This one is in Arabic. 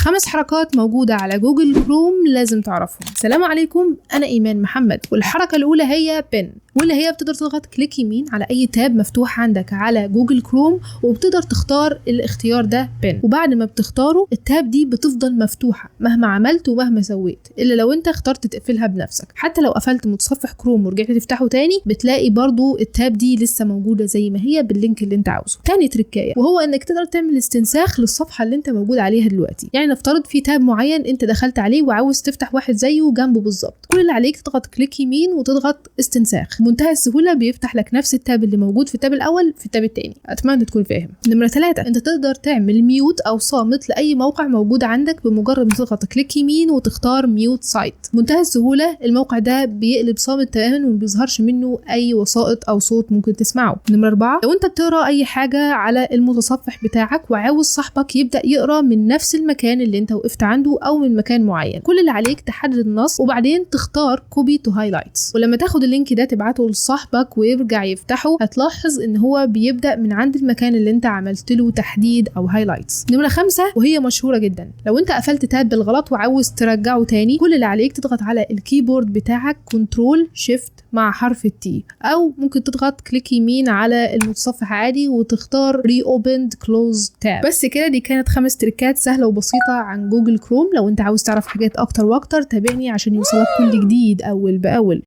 5 حركات موجودة على جوجل كروم لازم تعرفهم. السلام عليكم، أنا إيمان محمد. والحركة الأولى هي بن، واللي هي بتقدر تضغط كليك يمين على أي تاب مفتوح عندك على جوجل كروم، وبتقدر تختار الاختيار ده بن. وبعد ما بتختاره التاب دي بتفضل مفتوحة مهما عملت ومهما سويت، إلا لو أنت اخترت تقفلها بنفسك. حتى لو قفلت متصفح كروم ورجعت تفتحه تاني بتلاقي برضو التاب دي لسه موجودة زي ما هي باللينك اللي أنت عاوزه. تاني تركاية وهو إنك تقدر تعمل استنساخ للصفحة اللي أنت موجود عليها دلوقتي. يعني نفترض في تاب معين انت دخلت عليه وعاوز تفتح واحد زيه جنبه بالظبط، كل اللي عليك تضغط كليك يمين وتضغط استنساخ. بمنتهى السهوله بيفتح لك نفس التاب اللي موجود في التاب الاول في التاب الثاني. اتمنى تكون فاهم. نمره 3، انت تقدر تعمل ميوت او صامت لاي موقع موجود عندك بمجرد ما تضغط كليك يمين وتختار ميوت سايت. منتهى السهوله الموقع ده بيقلب صامت تماما وما بيظهرش منه اي وسائط او صوت ممكن تسمعه. نمره 4، لو انت بتقرا اي حاجه على المتصفح بتاعك وعاوز صاحبك يبدا يقرا من نفس المكان اللي انت وقفت عنده او من مكان معين، كل اللي عليك تحدد النص وبعدين تختار كوبي تو هايلايتس. ولما تاخد اللينك ده تبعته لصاحبك ويرجع يفتحه هتلاحظ ان هو بيبدا من عند المكان اللي انت عملت له تحديد او هايلايتس. نمره 5 وهي مشهوره جدا، لو انت قفلت تاب بالغلط وعاوز ترجعه تاني، كل اللي عليك تضغط على الكيبورد بتاعك كنترول شيفت مع حرف التي، او ممكن تضغط كليك يمين على المتصفح عادي وتختار ري اوبند كلوز تاب. بس كده، دي كانت 5 تريكات سهله وبسيطه عن جوجل كروم. لو انت عاوز تعرف حاجات اكتر واكتر تابعني عشان يوصلك كل جديد اول باول.